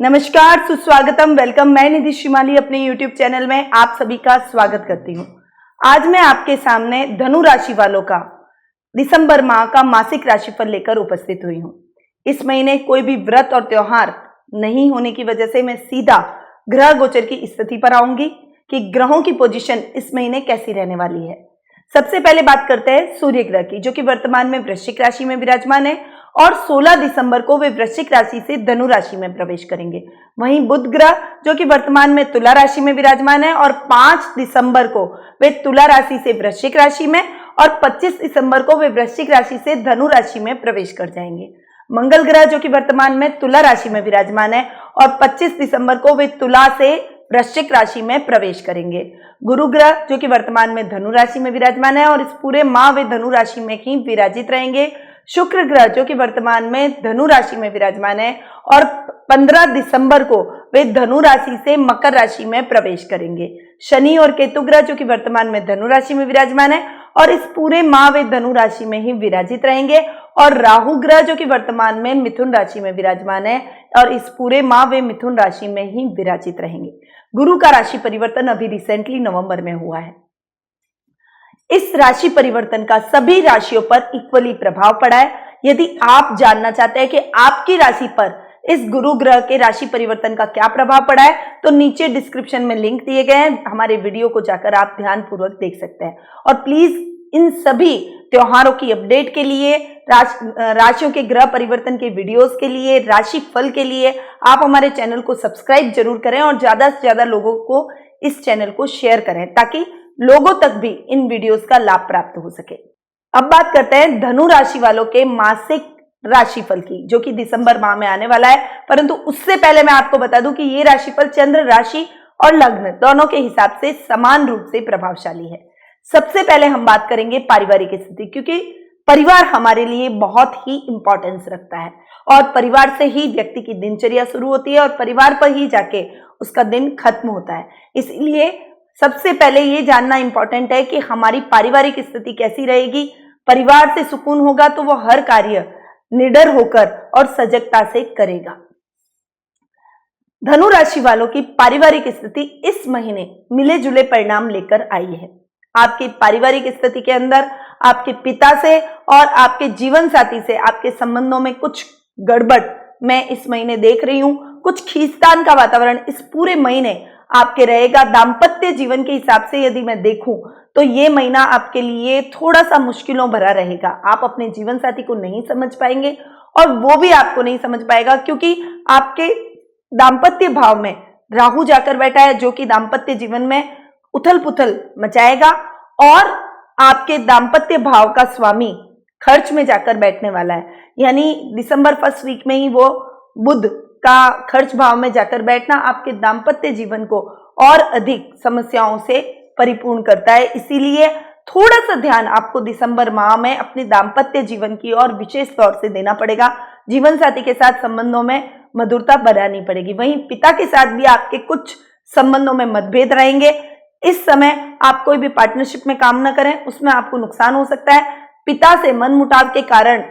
नमस्कार, सुस्वागतम, वेलकम। मैं निधि श्रीमाली अपने YouTube चैनल में आप सभी का स्वागत करती हूँ। आज मैं आपके सामने धनु राशि वालों का दिसंबर माह का मासिक राशिफल लेकर उपस्थित हुई हूँ। इस महीने कोई भी व्रत और त्योहार नहीं होने की वजह से मैं सीधा ग्रह गोचर की स्थिति पर आऊंगी कि ग्रहों की पोजीशन इस महीने कैसी रहने वाली है। सबसे पहले बात करते हैं सूर्य ग्रह की, जो कि वर्तमान में वृश्चिक राशि में विराजमान है और 16 दिसंबर को वे वृश्चिक राशि से धनु राशि में प्रवेश करेंगे। वहीं बुध ग्रह, जो कि वर्तमान में तुला राशि में विराजमान है और 5 दिसंबर को वे तुला राशि से वृश्चिक राशि में और 25 दिसंबर को वे वृश्चिक राशि से धनु राशि में प्रवेश कर जाएंगे। मंगल ग्रह, जो कि वर्तमान में तुला राशि में विराजमान है और 25 दिसंबर को वे तुला से वृश्चिक राशि में प्रवेश करेंगे। गुरु ग्रह, जो कि वर्तमान में धनु राशि में विराजमान है और इस पूरे माह वे धनु राशि में ही विराजित रहेंगे। शुक्र ग्रह, जो कि वर्तमान में धनु राशि में विराजमान है और 15 दिसंबर को वे धनु राशि से मकर राशि में प्रवेश करेंगे। शनि और केतु ग्रह, जो कि वर्तमान में धनु राशि में विराजमान है और इस पूरे माह वे धनु राशि में ही विराजित रहेंगे। और राहु ग्रह, जो कि वर्तमान में मिथुन राशि में विराजमान है और इस पूरे माह वे मिथुन राशि में ही विराजित रहेंगे। गुरु का राशि परिवर्तन अभी रिसेंटली नवंबर में हुआ है। इस राशि परिवर्तन का सभी राशियों पर इक्वली प्रभाव पड़ा है। यदि आप जानना चाहते हैं कि आपकी राशि पर इस गुरु ग्रह के राशि परिवर्तन का क्या प्रभाव पड़ा है, तो नीचे डिस्क्रिप्शन में लिंक दिए गए हैं, हमारे वीडियो को जाकर आप ध्यानपूर्वक देख सकते हैं। और प्लीज इन सभी त्योहारों की अपडेट के लिए, राशियों के ग्रह परिवर्तन के वीडियोस के लिए, राशि फल के लिए आप हमारे चैनल को सब्सक्राइब जरूर करें और ज्यादा से ज्यादा लोगों को इस चैनल को शेयर करें ताकि लोगों तक भी इन वीडियोस का लाभ प्राप्त हो सके। अब बात करते हैं धनु राशि वालों के मासिक राशिफल की, जो कि दिसंबर माह में आने वाला है। परंतु उससे पहले मैं आपको बता दूं कि ये राशिफल चंद्र राशि और लग्न दोनों के हिसाब से समान रूप से प्रभावशाली है। सबसे पहले हम बात करेंगे पारिवारिक स्थिति, क्योंकि परिवार हमारे लिए बहुत ही इंपॉर्टेंस रखता है और परिवार से ही व्यक्ति की दिनचर्या शुरू होती है और परिवार पर ही जाके उसका दिन खत्म होता है। इसलिए सबसे पहले ये जानना इंपॉर्टेंट है कि हमारी पारिवारिक स्थिति कैसी रहेगी। परिवार से सुकून होगा तो वो हर कार्य निडर होकर और सजगता से करेगा। धनु राशि वालों की पारिवारिक स्थिति इस महीने मिले जुले परिणाम लेकर आई है। आपकी पारिवारिक स्थिति के अंदर आपके पिता से और आपके जीवन साथी से आपके संबंधों में कुछ गड़बड़ मैं इस महीने देख रही हूं। कुछ खींचतान का वातावरण इस पूरे महीने आपके रहेगा। दाम्पत्य जीवन के हिसाब से यदि मैं देखूं तो ये महीना आपके लिए थोड़ा सा मुश्किलों भरा रहेगा। आप अपने जीवन साथी को नहीं समझ पाएंगे और वो भी आपको नहीं समझ पाएगा, क्योंकि आपके दाम्पत्य भाव में राहु जाकर बैठा है, जो कि दाम्पत्य जीवन में उथल पुथल मचाएगा और आपके दाम्पत्य भाव का स्वामी खर्च में जाकर बैठने वाला है। यानी दिसंबर फर्स्ट वीक में ही वो बुध का खर्च भाव में जाकर बैठना आपके दाम्पत्य जीवन को और अधिक समस्याओं से परिपूर्ण करता है। इसीलिए थोड़ा सा ध्यान आपको दिसंबर माह में अपने दाम्पत्य जीवन की और विशेष तौर से देना पड़ेगा। जीवन साथी के साथ संबंधों में मधुरता बढ़ानी पड़ेगी। वहीं पिता के साथ भी आपके कुछ संबंधों में मतभेद रहेंगे। इस समय आप कोई भी पार्टनरशिप में काम न करें, उसमें आपको नुकसान हो सकता है। पिता से मनमुटाव के कारण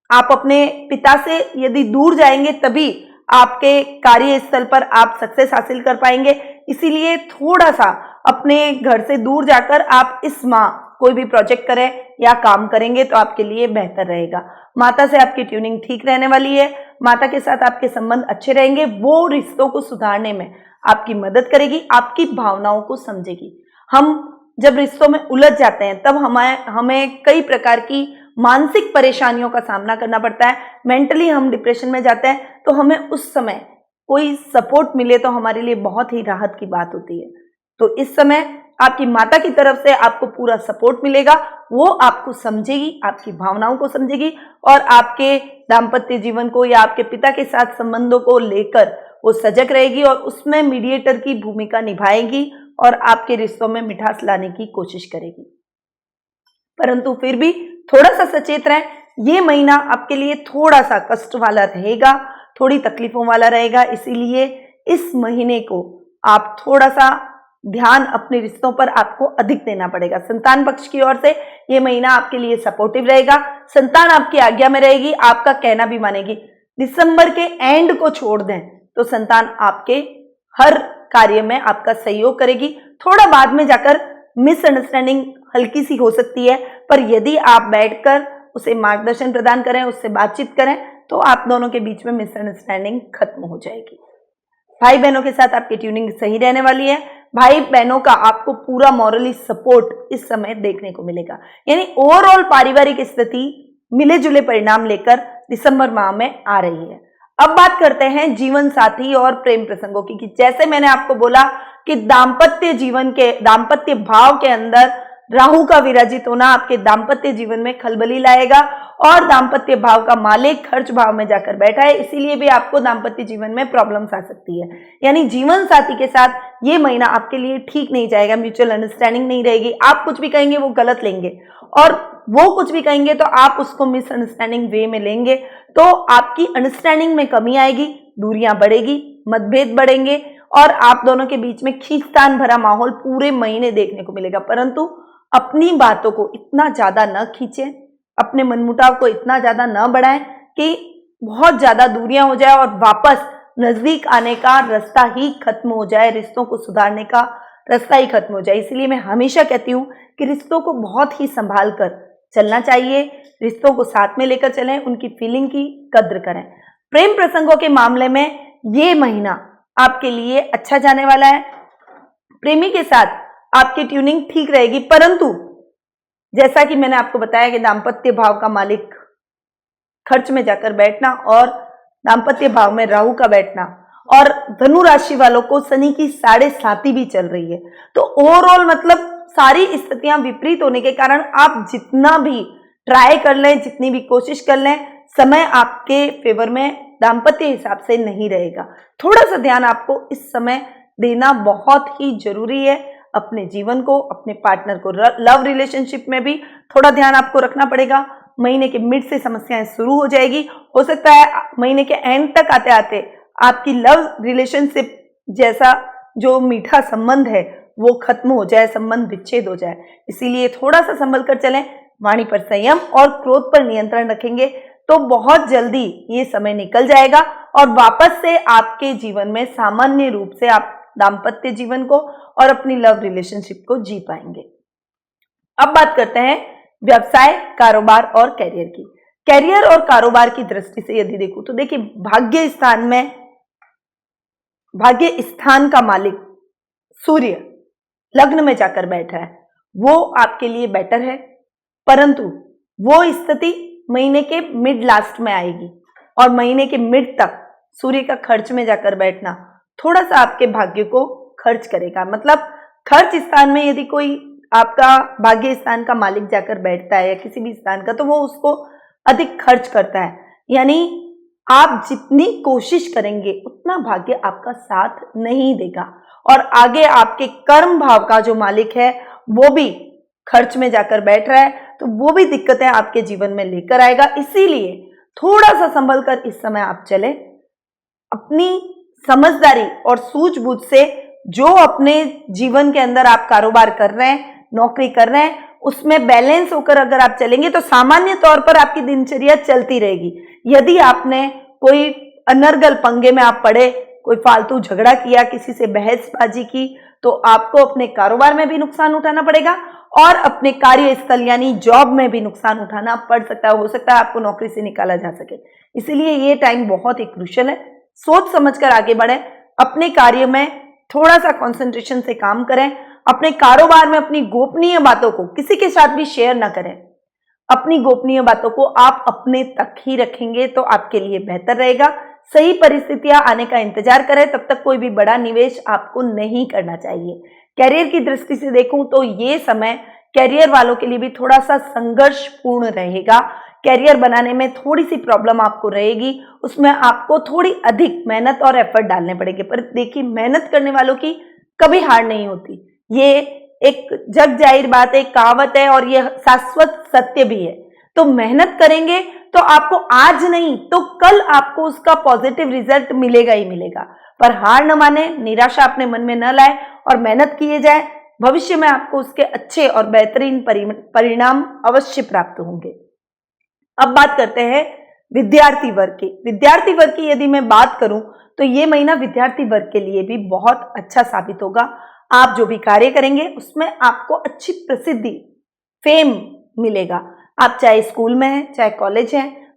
आप अपने पिता से यदि दूर जाएंगे तभी आपके कार्यस्थल पर आप सक्सेस हासिल कर पाएंगे। इसीलिए थोड़ा सा अपने घर से दूर जाकर आप इस माह कोई भी प्रोजेक्ट करें या काम करेंगे तो आपके लिए बेहतर रहेगा। माता से आपकी ट्यूनिंग ठीक रहने वाली है। माता के साथ आपके संबंध अच्छे रहेंगे। वो रिश्तों को सुधारने में आपकी मदद करेगी, आपकी भावनाओं को समझेगी। हम जब रिश्तों में उलझ जाते हैं तब हमें कई प्रकार की मानसिक परेशानियों का सामना करना पड़ता है। मेंटली हम डिप्रेशन में जाते हैं, तो हमें उस समय कोई सपोर्ट मिले तो हमारे लिए बहुत ही राहत की बात होती है। तो इस समय आपकी माता की तरफ से आपको पूरा सपोर्ट मिलेगा। वो आपको समझेगी, आपकी भावनाओं को समझेगी और आपके दाम्पत्य जीवन को या आपके पिता के साथ संबंधों को लेकर वो सजग रहेगी और उसमें मीडिएटर की भूमिका निभाएगी और आपके रिश्तों में मिठास लाने की कोशिश करेगी। परंतु फिर भी थोड़ा सा सचेत रहें। ये महीना आपके लिए थोड़ा सा कष्ट वाला रहेगा, थोड़ी तकलीफों वाला रहेगा। इसीलिए इस महीने को आप थोड़ा सा ध्यान अपने रिश्तों पर आपको अधिक देना पड़ेगा। संतान पक्ष की ओर से ये महीना आपके लिए सपोर्टिव रहेगा। संतान आपकी आज्ञा में रहेगी, आपका कहना भी मानेगी। दिसंबर के एंड को छोड़ दें तो संतान आपके हर कार्य में आपका सहयोग करेगी। थोड़ा बाद में जाकर मिसअंडरस्टैंडिंग हल्की सी हो सकती है, पर यदि आप बैठकर उसे मार्गदर्शन प्रदान करें, उससे बातचीत करें, तो आप दोनों के बीच में मिसअंडरस्टैंडिंग खत्म हो जाएगी। भाई बहनों के साथ आपकी ट्यूनिंग सही रहने वाली है। भाई बहनों का आपको पूरा मॉरली सपोर्ट इस समय देखने को मिलेगा, यानी ओवरऑल पारिवारिक स्थिति मिले जुले परिणाम लेकर दिसंबर माह में आ रही है। अब बात करते हैं जीवन साथी और प्रेम प्रसंगों की। कि जैसे मैंने आपको बोला कि दाम्पत्य भाव के अंदर राहु का विराजित होना आपके दाम्पत्य जीवन में खलबली लाएगा, और दाम्पत्य भाव का मालिक खर्च भाव में जाकर बैठा है, इसीलिए भी आपको दाम्पत्य जीवन में प्रॉब्लम्स आ सकती है। यानी जीवन साथी के साथ ये महीना आपके लिए ठीक नहीं जाएगा, म्यूचुअल अंडरस्टैंडिंग नहीं रहेगी। आप कुछ भी कहेंगे वो गलत लेंगे, और वो कुछ भी कहेंगे तो आप उसको मिसअंडरस्टैंडिंग वे में लेंगे, तो आपकी अंडरस्टैंडिंग में कमी आएगी, दूरियां बढ़ेगी, मतभेद बढ़ेंगे, और आप दोनों के बीच में खींचतान भरा माहौल पूरे महीने देखने को मिलेगा। परंतु अपनी बातों को इतना ज्यादा न खींचें, अपने मनमुटाव को इतना ज्यादा न बढ़ाएं कि बहुत ज्यादा दूरियां हो जाए और वापस नजदीक आने का रास्ता ही खत्म हो जाए, रिश्तों को सुधारने का रास्ता ही खत्म हो जाए। इसलिए मैं हमेशा कहती हूँ कि रिश्तों को बहुत ही संभाल कर चलना चाहिए, रिश्तों को साथ में लेकर चलें, उनकी फीलिंग की कद्र करें। प्रेम प्रसंगों के मामले में ये महीना आपके लिए अच्छा जाने वाला है। प्रेमी के साथ आपकी ट्यूनिंग ठीक रहेगी, परंतु जैसा कि मैंने आपको बताया कि दाम्पत्य भाव का मालिक खर्च में जाकर बैठना और दाम्पत्य भाव में राहु का बैठना, और धनु राशि वालों को शनि की 7.5 भी चल रही है, तो ओवरऑल मतलब सारी स्थितियां विपरीत होने के कारण आप जितना भी ट्राई कर लें, जितनी भी कोशिश कर लें, समय आपके फेवर में दाम्पत्य हिसाब से नहीं रहेगा। थोड़ा सा ध्यान आपको इस समय देना बहुत ही जरूरी है। अपने जीवन को, अपने पार्टनर को, लव रिलेशनशिप में भी थोड़ा ध्यान आपको रखना पड़ेगा। महीने के मिड से समस्याएं शुरू हो जाएगी, हो सकता है महीने के एंड तक आते आते आपकी लव रिलेशनशिप जैसा जो मीठा संबंध है वो खत्म हो जाए, संबंध विच्छेद हो जाए। इसीलिए थोड़ा सा संभल कर चलें, वाणी पर संयम और क्रोध पर नियंत्रण रखेंगे तो बहुत जल्दी ये समय निकल जाएगा और वापस से आपके जीवन में सामान्य रूप से आप दाम्पत्य जीवन को और अपनी लव रिलेशनशिप को जी पाएंगे। अब बात करते हैं व्यवसाय, कारोबार और करियर की। करियर और कारोबार की दृष्टि से यदि देखूं तो देखिए, भाग्य स्थान का मालिक सूर्य लग्न में जाकर बैठा है, वो आपके लिए बेटर है, परंतु वो स्थिति महीने के मिड लास्ट में आएगी और महीने के मिड तक सूर्य का खर्च में जाकर बैठना थोड़ा सा आपके भाग्य को खर्च करेगा। मतलब खर्च स्थान में यदि कोई आपका भाग्य स्थान का मालिक जाकर बैठता है या किसी भी स्थान का, तो वो उसको अधिक खर्च करता है। यानी आप जितनी कोशिश करेंगे उतना भाग्य आपका साथ नहीं देगा, और आगे आपके कर्म भाव का जो मालिक है वो भी खर्च में जाकर बैठ रहा है, तो वो भी दिक्कतें आपके जीवन में लेकर आएगा। इसीलिए थोड़ा सा संभल कर इस समय आप चले, अपनी समझदारी और सूझबूझ से जो अपने जीवन के अंदर आप कारोबार कर रहे हैं, नौकरी कर रहे हैं, उसमें बैलेंस होकर अगर आप चलेंगे तो सामान्य तौर पर आपकी दिनचर्या चलती रहेगी। यदि आपने कोई अनर्गल पंगे में आप पड़े, कोई फालतू झगड़ा किया, किसी से बहसबाजी की, तो आपको अपने कारोबार में भी नुकसान उठाना पड़ेगा और अपने कार्यस्थल यानी जॉब में भी नुकसान उठाना पड़ सकता है। हो सकता है आपको नौकरी से निकाला जा सके। इसीलिए ये टाइम बहुत ही क्रूशियल है। सोच समझकर आगे बढ़ें, अपने कार्य में थोड़ा सा कंसंट्रेशन से काम करें, अपने कारोबार में अपनी गोपनीय बातों को किसी के साथ भी शेयर ना करें। अपनी गोपनीय बातों को आप अपने तक ही रखेंगे तो आपके लिए बेहतर रहेगा। सही परिस्थितियां आने का इंतजार करें, तब तक कोई भी बड़ा निवेश आपको नहीं करना चाहिए। कैरियर की दृष्टि से देखूं तो ये समय कैरियर वालों के लिए भी थोड़ा सा संघर्षपूर्ण रहेगा। कैरियर बनाने में थोड़ी सी प्रॉब्लम आपको रहेगी, उसमें आपको थोड़ी अधिक मेहनत और एफर्ट डालने पड़ेंगे। पर देखिए, मेहनत करने वालों की कभी हार नहीं होती, ये एक जग जाहिर बात है, कहावत है और ये शाश्वत सत्य भी है। तो मेहनत करेंगे तो आपको आज नहीं तो कल आपको उसका पॉजिटिव रिजल्ट मिलेगा ही मिलेगा। पर हार न माने, निराशा अपने मन में न लाए और मेहनत किए जाए, भविष्य में आपको उसके अच्छे और बेहतरीन परिणाम अवश्य प्राप्त होंगे। अब बात करते हैं विद्यार्थी वर्ग की यदि मैं बात करूं तो ये महीना विद्यार्थी वर्ग के लिए भी बहुत अच्छा साबित होगा। आप जो भी कार्य करेंगे उसमें आपको अच्छी प्रसिद्धि, फेम मिलेगा। आप चाहे स्कूल में हैं, चाहे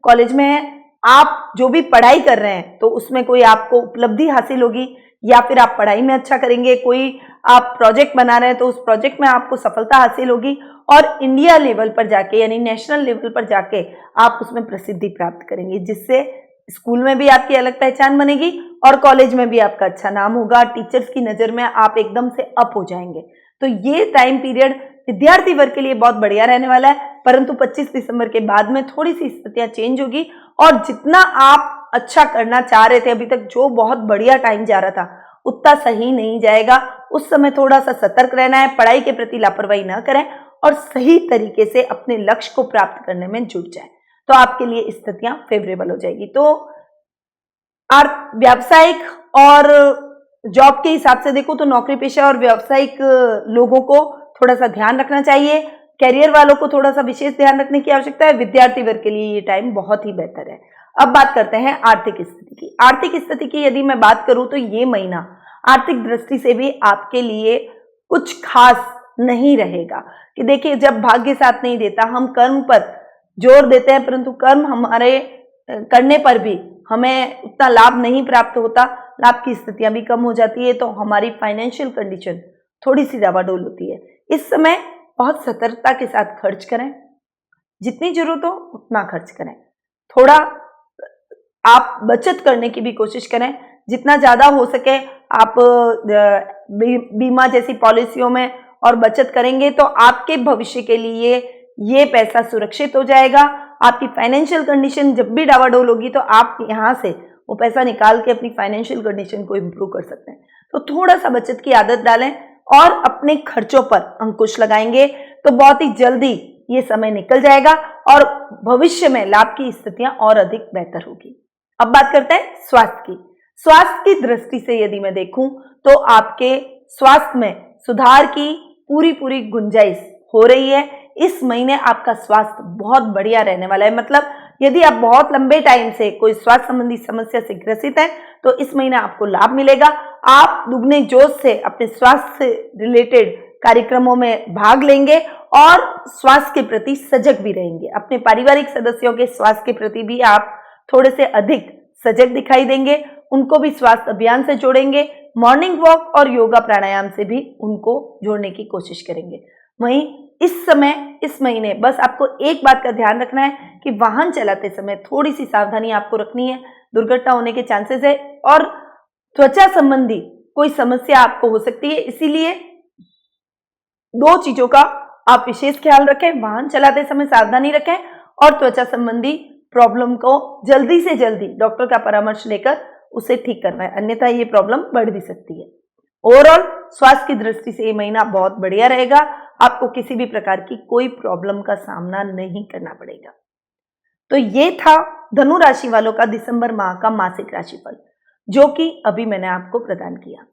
कॉलेज में हैं, आप जो भी पढ़ाई कर रहे हैं तो उसमें कोई आपको उपलब्धि हासिल होगी, या फिर आप पढ़ाई में अच्छा करेंगे, कोई आप प्रोजेक्ट बना रहे हैं तो उस प्रोजेक्ट में आपको सफलता हासिल होगी और इंडिया लेवल पर जाके यानी नेशनल लेवल पर जाके आप उसमें प्रसिद्धि प्राप्त करेंगे, जिससे स्कूल में भी आपकी अलग पहचान बनेगी और कॉलेज में भी आपका अच्छा नाम होगा। टीचर्स की नज़र में आप एकदम से अप हो जाएंगे। तो ये टाइम पीरियड विद्यार्थी वर्ग के लिए बहुत बढ़िया रहने वाला है, परंतु 25 दिसंबर के बाद में थोड़ी सी स्थितियां चेंज होगी और जितना आप अच्छा करना चाह रहे थे अभी तक, जो बहुत बढ़िया टाइम जा रहा था, उतना सही नहीं जाएगा। उस समय थोड़ा सा सतर्क रहना है, पढ़ाई के प्रति लापरवाही ना करें और सही तरीके से अपने लक्ष्य को प्राप्त करने में जुट जाए, तो आपके लिए स्थितियां फेवरेबल हो जाएगी। तो व्यावसायिक और जॉब के हिसाब से देखो तो नौकरी पेशा और व्यावसायिक लोगों को थोड़ा सा ध्यान रखना चाहिए, कैरियर वालों को थोड़ा सा विशेष ध्यान रखने की आवश्यकता है। विद्यार्थी वर्ग के लिए ये टाइम बहुत ही बेहतर है। अब बात करते हैं आर्थिक स्थिति की। आर्थिक स्थिति की यदि मैं बात करूं तो ये महीना आर्थिक दृष्टि से भी आपके लिए कुछ खास नहीं रहेगा। कि देखिए, जब भाग्य साथ नहीं देता, हम कर्म पर जोर देते हैं परंतु कर्म हमारे करने पर भी हमें उतना लाभ नहीं प्राप्त होता, लाभ की स्थितियां भी कम हो जाती है, तो हमारी फाइनेंशियल कंडीशन थोड़ी सी डावाडोल होती है। इस समय बहुत सतर्कता के साथ खर्च करें, जितनी जरूरत हो उतना खर्च करें। थोड़ा आप बचत करने की भी कोशिश करें, जितना ज्यादा हो सके आप बीमा जैसी पॉलिसियों में और बचत करेंगे तो आपके भविष्य के लिए ये पैसा सुरक्षित हो जाएगा। आपकी फाइनेंशियल कंडीशन जब भी डावाडोल होगी तो आप यहाँ से वो पैसा निकाल के अपनी फाइनेंशियल कंडीशन को इम्प्रूव कर सकते हैं। तो थोड़ा सा बचत की आदत डालें और अपने खर्चों पर अंकुश लगाएंगे तो बहुत ही जल्दी ये समय निकल जाएगा और भविष्य में लाभ की स्थितियां और अधिक बेहतर होगी। अब बात करते हैं स्वास्थ्य की। स्वास्थ्य की दृष्टि से यदि मैं देखूं तो आपके स्वास्थ्य में सुधार की पूरी गुंजाइश हो रही है। इस महीने आपका स्वास्थ्य बहुत बढ़िया रहने वाला है। मतलब यदि आप बहुत लंबे टाइम से कोई स्वास्थ्य संबंधी समस्या से ग्रसित हैं तो इस महीने आपको लाभ मिलेगा। आप दुगने जोश से अपने स्वास्थ्य से रिलेटेड कार्यक्रमों में भाग लेंगे और स्वास्थ्य के प्रति सजग भी रहेंगे। अपने पारिवारिक सदस्यों के स्वास्थ्य के प्रति भी आप थोड़े से अधिक सजग दिखाई देंगे, उनको भी स्वास्थ्य अभियान से जोड़ेंगे। मॉर्निंग वॉक और योगा प्राणायाम से भी उनको जोड़ने की कोशिश करेंगे। वहीं इस महीने बस आपको एक बात का ध्यान रखना है कि वाहन चलाते समय थोड़ी सी सावधानी आपको रखनी है, दुर्घटना होने के चांसेस है और त्वचा संबंधी कोई समस्या आपको हो सकती है। इसीलिए दो चीजों का आप विशेष ख्याल रखें, वाहन चलाते समय सावधानी रखें और त्वचा संबंधी प्रॉब्लम को जल्दी से जल्दी डॉक्टर का परामर्श लेकर उसे ठीक करना है, अन्यथा ये प्रॉब्लम बढ़ भी सकती है। ओवरऑल स्वास्थ्य की दृष्टि से ये महीना बहुत बढ़िया रहेगा। आपको किसी भी प्रकार की कोई प्रॉब्लम का सामना नहीं करना पड़ेगा। तो ये था धनु राशि वालों का दिसंबर माह का मासिक राशिफल, जो कि अभी मैंने आपको प्रदान किया।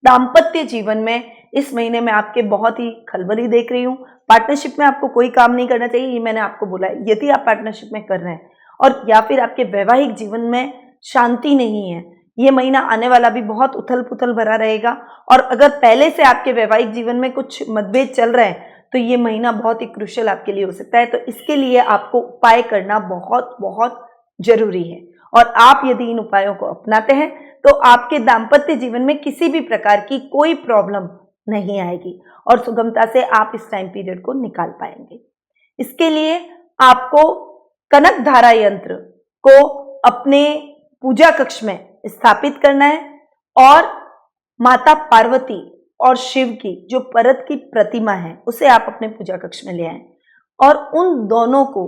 दाम्पत्य जीवन में इस महीने में आपके बहुत ही खलबली देख रही हूँ। पार्टनरशिप में आपको कोई काम नहीं करना चाहिए, ये मैंने आपको बोला है। यदि आप पार्टनरशिप में कर रहे हैं और या फिर आपके वैवाहिक जीवन में शांति नहीं है, ये महीना आने वाला भी बहुत उथल पुथल भरा रहेगा। और अगर पहले से आपके वैवाहिक जीवन में कुछ मतभेद चल रहे हैं तो ये महीना बहुत ही क्रूशियल आपके लिए हो सकता है। तो इसके लिए आपको उपाय करना बहुत बहुत जरूरी है और आप यदि इन उपायों को अपनाते हैं तो आपके दाम्पत्य जीवन में किसी भी प्रकार की कोई प्रॉब्लम नहीं आएगी और सुगमता से आप इस टाइम पीरियड को निकाल पाएंगे। इसके लिए आपको कनक धारा यंत्र को अपने पूजा कक्ष में स्थापित करना है और माता पार्वती और शिव की जो परत की प्रतिमा है उसे आप अपने पूजा कक्ष में ले आएं और उन दोनों को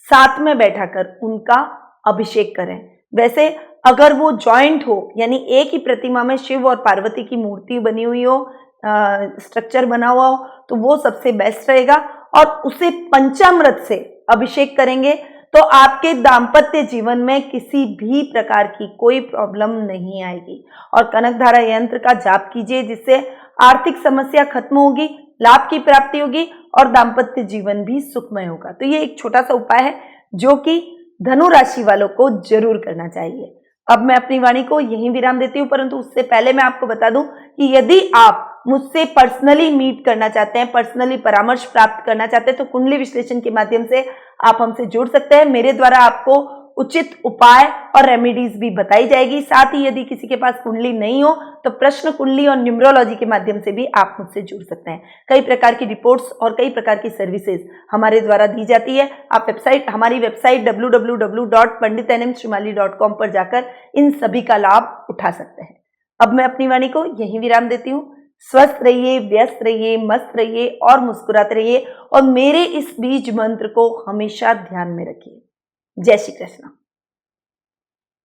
साथ में बैठाकर उनका अभिषेक करें। वैसे अगर वो जॉइंट हो, यानी एक ही प्रतिमा में शिव और पार्वती की मूर्ति बनी हुई हो, स्ट्रक्चर बना हुआ हो, तो वो सबसे बेस्ट रहेगा और उसे पंचामृत से अभिषेक करेंगे तो आपके दाम्पत्य जीवन में किसी भी प्रकार की कोई प्रॉब्लम नहीं आएगी। और कनक धारा यंत्र का जाप कीजिए, जिससे आर्थिक समस्या खत्म होगी, लाभ की प्राप्ति होगी और दाम्पत्य जीवन भी सुखमय होगा। तो ये एक छोटा सा उपाय है जो कि धनु राशि वालों को जरूर करना चाहिए। अब मैं अपनी वाणी को यहीं विराम देती हूँ, परंतु उससे पहले मैं आपको बता दूं कि यदि आप मुझसे पर्सनली मीट करना चाहते हैं, पर्सनली परामर्श प्राप्त करना चाहते हैं, तो कुंडली विश्लेषण के माध्यम से आप हमसे जुड़ सकते हैं। मेरे द्वारा आपको उचित उपाय और रेमेडीज भी बताई जाएगी। साथ ही यदि किसी के पास कुंडली नहीं हो तो प्रश्न कुंडली और न्यूमरोलॉजी के माध्यम से भी आप मुझसे जुड़ सकते हैं। कई प्रकार की रिपोर्ट्स और कई प्रकार की सर्विसेज हमारे द्वारा दी जाती है। आप हमारी वेबसाइट www.panditnmshrimali.com पर जाकर इन सभी का लाभ उठा सकते हैं। अब मैं अपनी वाणी को यहीं विराम देती हूँ। स्वस्थ रहिए, व्यस्त रहिए, मस्त रहिए और मुस्कुराते रहिए और मेरे इस बीज मंत्र को हमेशा ध्यान में रखिए। जय श्री कृष्ण।